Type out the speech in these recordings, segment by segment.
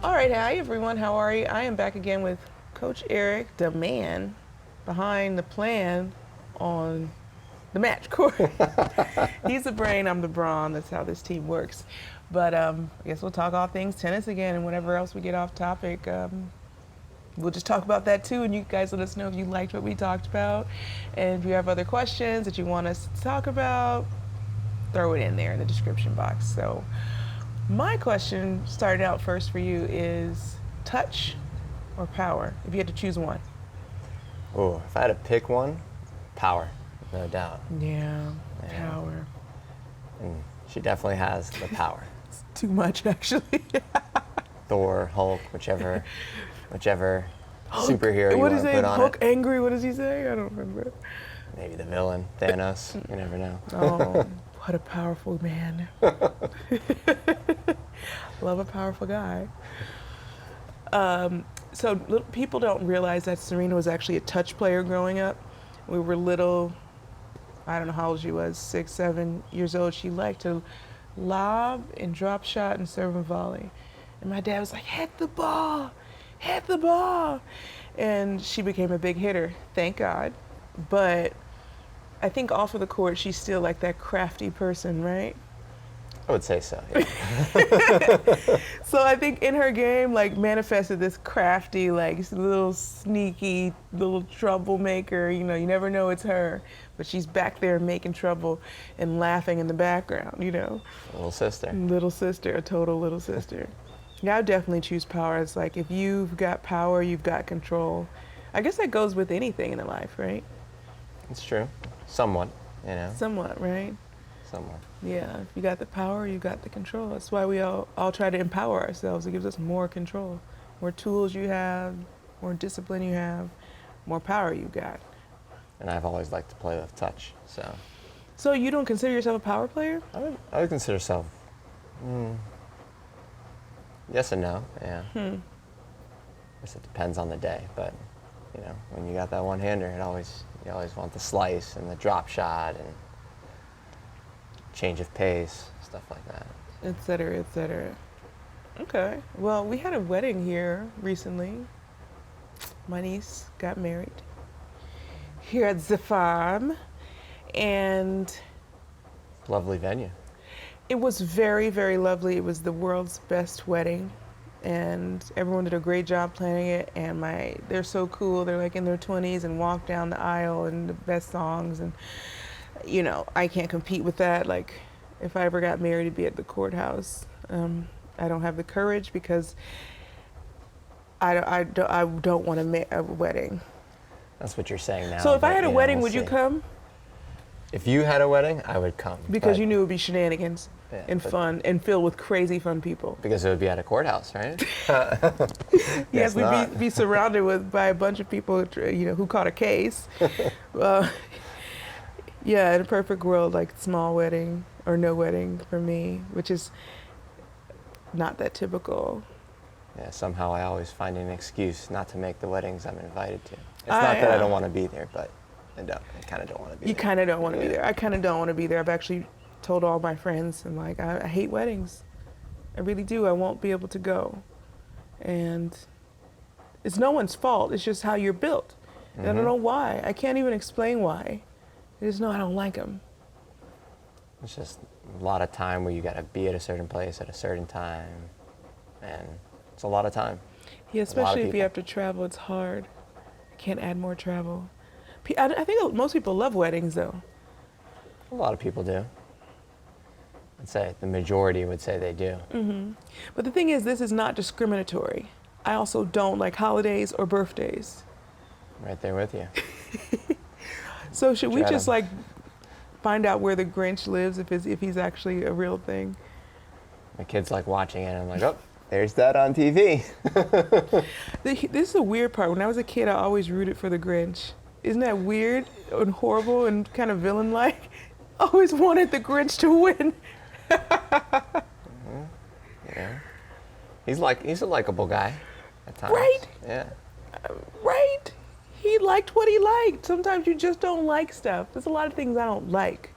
All right, hi everyone, how are you? I am back again with Coach Eric, the man behind the plan on the match court. He's the brain, I'm the brawn. That's how this team works. But I guess we'll talk all things tennis again, and whenever else we get off topic, we'll just talk about that too. And you guys let us know if you liked what we talked about, and if you have other questions that you want us to talk about, throw it in there in the description box. So my question started out first for you is touch or power, if you had to choose one? Oh, if I had to pick one, power, no doubt. Yeah, power. And she definitely has the power. It's too much, actually. Thor, Hulk, whichever Hulk, superhero you what want is to it? put on Hulk it. angry, what does he say? I don't remember. Maybe the villain, Thanos, you never know. Oh, what a powerful man. Love a powerful guy. So people don't realize that Serena was actually a touch player growing up. We were little, I don't know how old she was, 6, 7 years old. She liked to lob and drop shot and serve and volley. And my dad was like, hit the ball, hit the ball. And she became a big hitter, thank God. But I think off of the court, she's still like that crafty person, right? I would say so, yeah. So I think in her game, like, manifested this crafty, like, little sneaky, little troublemaker. You know, you never know it's her, but she's back there making trouble and laughing in the background, you know. Little sister. Little sister, a total little sister. Yeah, I would definitely choose power. It's like, if you've got power, you've got control. I guess that goes with anything in the life, right? It's true. Somewhat, you know. Somewhat, right? Somewhat. Yeah, if you got the power, you got the control. That's why we all try to empower ourselves. It gives us more control. More tools you have, more discipline you have, more power you got. And I've always liked to play with touch, so. So you don't consider yourself a power player? I would consider myself, yes and no, yeah. I guess it depends on the day, but, you know, when you got that one-hander, you always want the slice and the drop shot and change of pace, stuff like that. Et cetera, et cetera. Okay. Well, we had a wedding here recently. My niece got married here at the farm, and Lovely venue. it was very, very lovely. It was the world's best wedding, and everyone did a great job planning it. And they're so cool. They're like in their 20s and walk down the aisle and the best songs. And you know, I can't compete with that. Like, if I ever got married, it'd be at the courthouse. I don't have the courage because I don't want to make a wedding. That's what you're saying now. So if I had a wedding, we'll would you see. come? If you had a wedding, I would come. Because but- you knew it would be shenanigans and fun and filled with crazy fun people. Because it would be at a courthouse, right? Yes, we'd not. be surrounded by a bunch of people, you know, who caught a case. Yeah, in a perfect world, like small wedding or no wedding for me, which is not that typical. Yeah, somehow I always find an excuse not to make the weddings I'm invited to. It's not that I don't want to be there, but I kind of don't want to be there. You kind of don't want to be there. I kind of don't want to be there. I've actually told all my friends, I'm like, I hate weddings. I really do. I won't be able to go. And it's no one's fault. It's just how you're built. And I don't know why. I can't even explain why. I just know I don't like them. It's just a lot of time where you got to be at a certain place at a certain time, and it's a lot of time. Yeah, especially if you people. have to travel, it's hard. I can't add more travel. I think most people love weddings, though. A lot of people do. I'd say the majority would say they do. But the thing is, this is not discriminatory. I also don't like holidays or birthdays. Right there with you. So should we Try just to- like find out where the Grinch lives if he's actually a real thing? My kids like watching it, and I'm like, oh, there's that on TV. This is a weird part. When I was a kid, I always rooted for the Grinch. Isn't that weird and horrible and kind of villain-like? I always wanted the Grinch to win. Yeah. He's a likable guy at times. Right? Yeah. Right? He liked what he liked. Sometimes you just don't like stuff. There's a lot of things I don't like.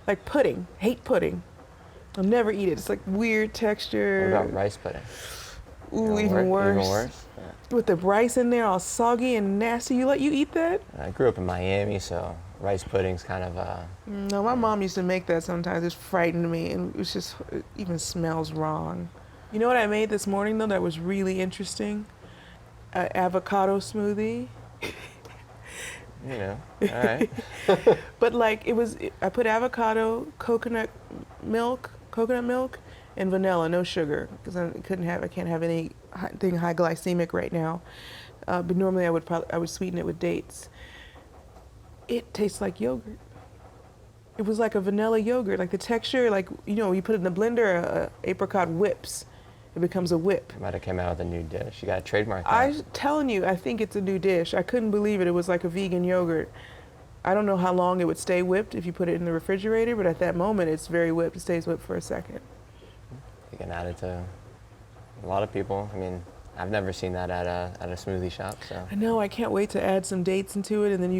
Like pudding. Hate pudding. I'll never eat it. It's like weird texture. What about rice pudding? Ooh, even worse. Even worse. Yeah. With the rice in there, all soggy and nasty. You eat that? I grew up in Miami, so rice pudding's kind of No, my mom used to make that sometimes. It frightened me, and it even smells wrong. You know what I made this morning though that was really interesting? An avocado smoothie. you know, all right. But I put avocado, coconut milk, and vanilla, no sugar, because I can't have anything high glycemic right now. But normally I would sweeten it with dates. It tastes like yogurt. It was like a vanilla yogurt, like the texture, you put it in the blender, apricot whips. It becomes a whip. Might have came out with a new dish. You got a trademark. I'm telling you, I think it's a new dish. I couldn't believe it. It was like a vegan yogurt. I don't know how long it would stay whipped if you put it in the refrigerator, but at that moment, it's very whipped. It stays whipped for a second. You can add it to a lot of people. I mean, I've never seen that at a smoothie shop. So I know. I can't wait to add some dates into it, and then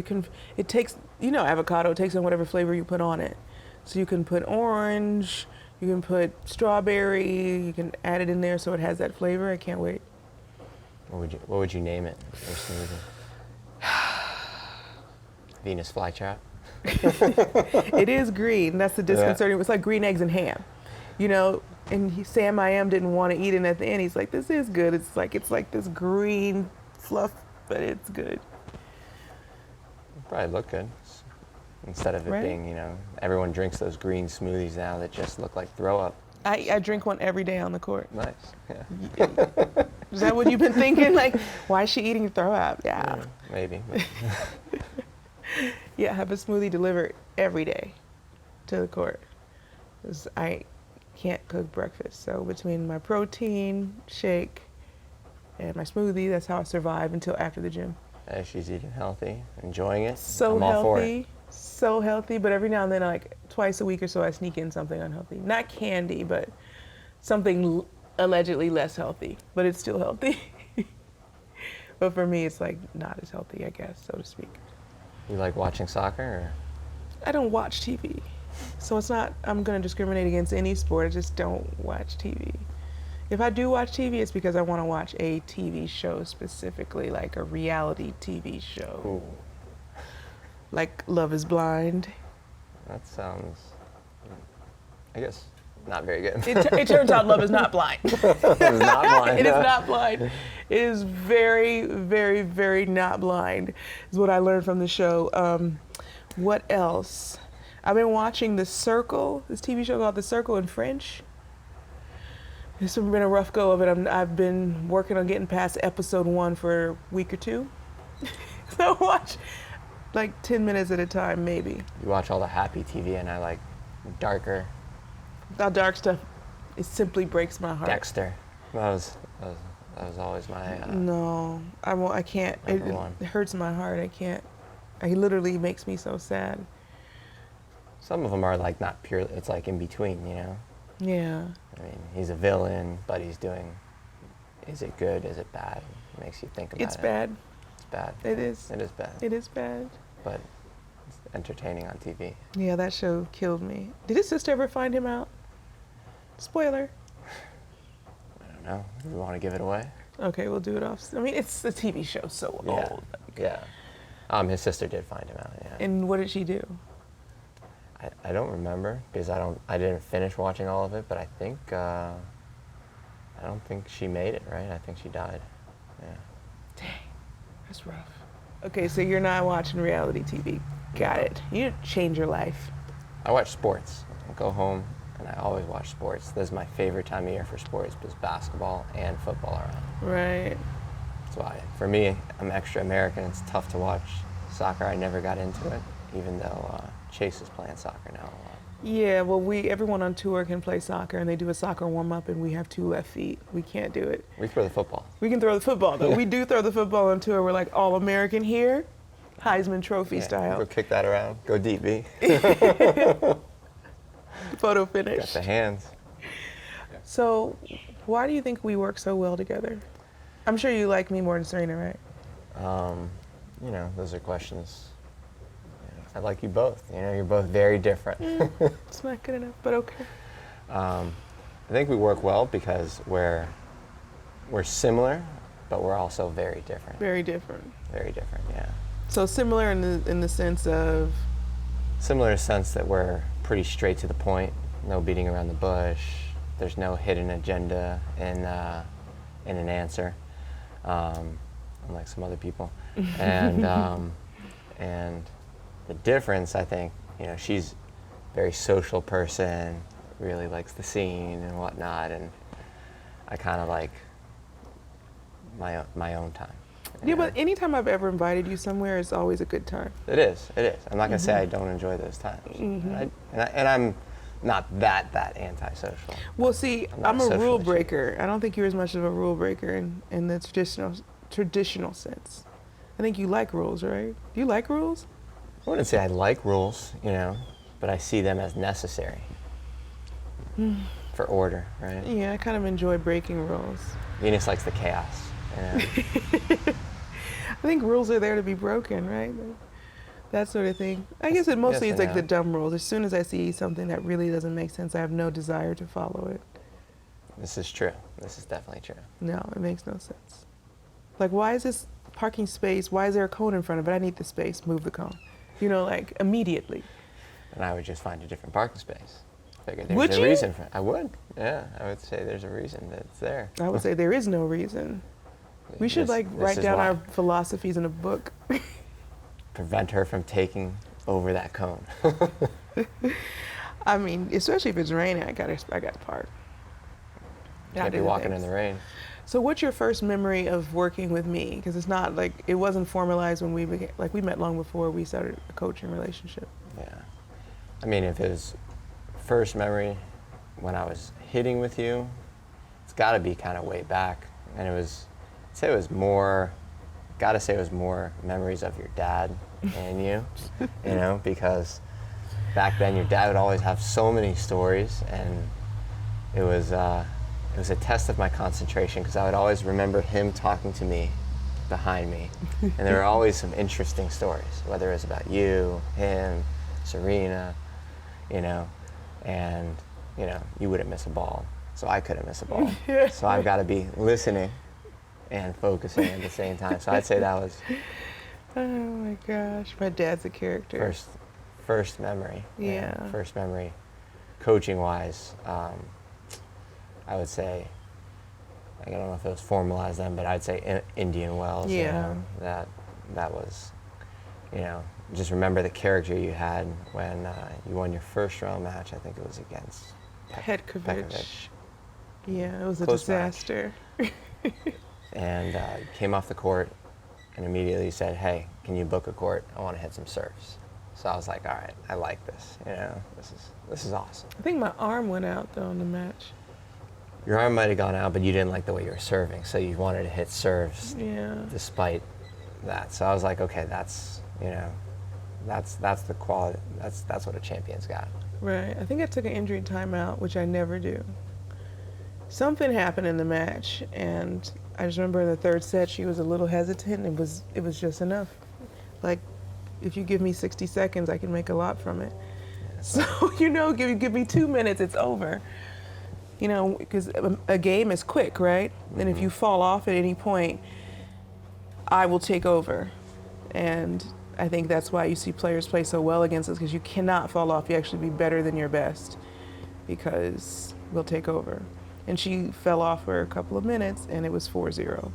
it takes, avocado, it takes on whatever flavor you put on it. So you can put orange, you can put strawberry, you can add it in there so it has that flavor. I can't wait. What would you name it? Your smoothie? Venus flytrap. It is green. That's the disconcerting. It's like green eggs and ham, And Sam I Am didn't want to eat it at the end. He's like, "This is good." It's like this green fluff, but it's good. It'd probably look good. Instead of it being, everyone drinks those green smoothies now that just look like throw up. I drink one every day on the court. Nice. Yeah. Is that what you've been thinking? Like, why is she eating throw up? Yeah. Maybe. But. Yeah, have a smoothie delivered every day to the court. 'Cause I can't cook breakfast. So between my protein shake and my smoothie, that's how I survive until after the gym. Hey, she's eating healthy, enjoying it. So I'm all for it. healthy. So healthy, but every now and then, like twice a week or so, I sneak in something unhealthy. Not candy, but something allegedly less healthy, but it's still healthy. But for me, it's like not as healthy, I guess, so to speak. You like watching soccer? Or? I don't watch TV, so it's not, I'm going to discriminate against any sport. I just don't watch TV. If I do watch TV, it's because I want to watch a TV show specifically, like a reality TV show. Ooh. Like Love is Blind. That sounds, I guess, not very good. It turns out Love is not blind. It is not blind. It is not blind. It is very, very, very not blind, is what I learned from the show. What else? I've been watching The Circle, this TV show called The Circle in French. It's been a rough go of it. I've been working on getting past episode 1 for a week or 2. So I watch like 10 minutes at a time, maybe. You watch all the happy TV and I like darker. That dark stuff, it simply breaks my heart. Dexter. That was always my No, I can't. It hurts my heart. I can't. It literally makes me so sad. Some of them are like not pure. It's like in between, Yeah. I mean, he's a villain, but he's doing. Is it good? Is it bad? It makes you think about it. It's bad. It's bad. It is. It is bad. It is bad. But it's entertaining on TV. Yeah, that show killed me. Did his sister ever find him out? Spoiler. I don't know. Do we want to give it away? Okay, we'll do it off. I mean, it's a TV show, so old. Yeah. His sister did find him out. Yeah. And what did she do? I don't remember because I didn't finish watching all of it, but I think I don't think she made it, right? I think she died. Yeah. Dang, that's rough. Okay, so you're not watching reality TV. Got it. You change your life. I watch sports. I go home and I always watch sports. This is my favorite time of year for sports because basketball and football are on. Right. That's why. For me, I'm extra American. It's tough to watch soccer. I never got into it, even though Chase is playing soccer now a lot. Yeah, well, everyone on tour can play soccer, and they do a soccer warm-up, and we have 2 left feet. We can't do it. We throw the football. We can throw the football, though. We do throw the football on tour. We're like all-American here, Heisman Trophy style. Go kick that around. Go deep, B. Photo finish. Got the hands. So, why do you think we work so well together? I'm sure you like me more than Serena, right? Those are questions. I like you both. You're both very different. It's not good enough, but okay. I think we work well because we're we're similar, but we're also very different. Very different. Very different, yeah. So similar in the sense of? Similar in the sense that we're pretty straight to the point, no beating around the bush. There's no hidden agenda in an answer, unlike some other people. And and the difference, I think, you know, she's a very social person, really likes the scene and whatnot, and I kind of like my own time. Yeah, but anytime I've ever invited you somewhere, it's always a good time. It is. I'm not gonna say I don't enjoy those times, and I'm not that antisocial. Well, see, I'm a socially rule breaker. I don't think you're as much of a rule breaker in the traditional sense. I think you like rules, right? Do you like rules? I wouldn't say I like rules, you know, but I see them as necessary for order, right? Yeah, I kind of enjoy breaking rules. Venus likes the chaos. You know? I think rules are there to be broken, right? That sort of thing. I guess mostly yes it's like and the no. dumb rules. As soon as I see something that really doesn't make sense, I have no desire to follow it. This is true. This is definitely true. No, it makes no sense. Like, why is this parking space, why is there a cone in front of it? I need the space, move the cone. You know, like, immediately. And I would just find a different parking space. Figured there's Would a you? reason for it. I would. Yeah, I would say there's a reason that it's there. I would say there is no reason. We should, This write is down why. our philosophies in a book. Prevent her from taking over that cone. I mean, especially if it's raining, I gotta park. Can't be walking in the rain. So what's your first memory of working with me? Because it's not like, it wasn't formalized when we began, like we met long before we started a coaching relationship. Yeah. I mean, if it was first memory when I was hitting with you, it's got to be kind of way back. And it was, I'd say it was more, got to say it was more memories of your dad and you, you know, because back then your dad would always have so many stories, and it was a test of my concentration, because I would always remember him talking to me behind me, and there were always some interesting stories, whether it was about you, him, Serena, you know, and you know, you wouldn't miss a ball, so I couldn't miss a ball. So I've got to be listening and focusing at the same time. So I'd say that was Oh my gosh, my dad's a character. first memory. Yeah. First memory, coaching wise. I would say, I don't know if it was formalized then, but I'd say Indian Wells. Yeah. You know, that was, you know, just remember the character you had when you won your first round match. I think it was against Petkovic. Yeah, it was a Close match. disaster. And came off the court and immediately said, "Hey, can you book a court? I want to hit some serves." So I was like, "All right, I like this. You know, this is awesome." I think my arm went out though in the match. Your arm might have gone out, but you didn't like the way you were serving, so you wanted to hit serves Yeah. despite that. So I was like, okay, that's, you know, that's the quality. That's what a champion's got. Right. I think I took an injury timeout, which I never do. Something happened in the match, and I just remember in the third set she was a little hesitant. It was just enough. Like, if you give me 60 seconds, I can make a lot from it. Yeah, So, you know, give me 2 minutes, it's over. You know, because a game is quick, right? And if you fall off at any point, I will take over. And I think that's why you see players play so well against us, because you cannot fall off. You actually be better than your best, because we'll take over. And she fell off for a couple of minutes, and it was 4-0.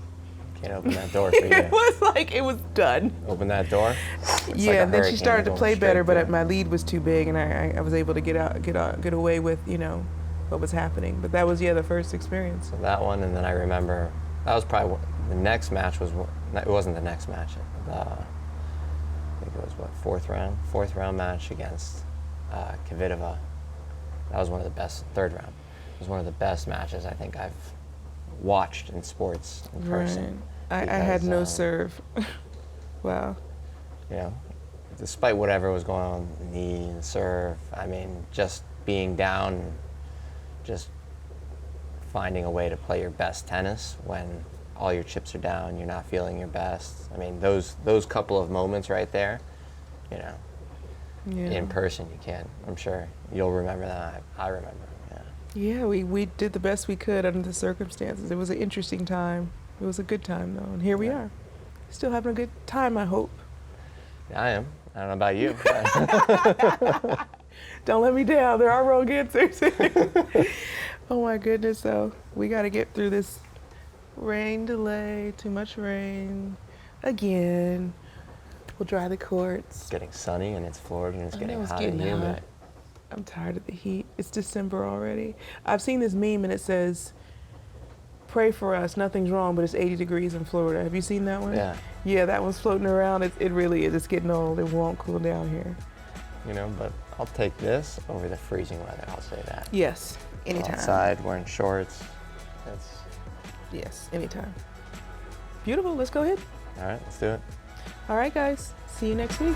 Can't open that door for you. It was like, it was done. Open that door. It's like Yeah, a and then she hurricane started to going play straight better, but through. my lead was too big, and I was able to get away with, you know, what was happening. But that was, the first experience. So that one, and then I remember that was probably the next match was. It wasn't the next match. I think it was fourth round match against Kvitova. That was one of the best. Third round. It was one of the best matches I think I've watched in sports in person. Right. I had no because, serve. Wow. You know, despite whatever was going on, knee and serve. I mean, just being down, just finding a way to play your best tennis when all your chips are down, you're not feeling your best. I mean, those couple of moments right there, you know, Yeah. in person you can't. I'm sure you'll remember that. I remember. Yeah. Yeah, we did the best we could under the circumstances. It was an interesting time. It was a good time, though, and here we are. Still having a good time, I hope. I am. I don't know about you. Don't let me down. There are wrong answers. Oh, my goodness, though. We got to get through this rain delay, too much rain. Again, we'll dry the courts. It's getting sunny, and it's Florida, and it's I getting know it's hot getting and humid. hot. I'm tired of the heat. It's December already. I've seen this meme and it says, "Pray for us, nothing's wrong, but it's 80 degrees in Florida." Have you seen that one? Yeah. Yeah, that one's floating around. It really is. It's getting old. It won't cool down here. You know, but I'll take this over the freezing weather. I'll say that. Yes, anytime. Outside, wearing shorts. Yes, anytime. Beautiful. Let's go ahead. All right, let's do it. All right, guys. See you next week.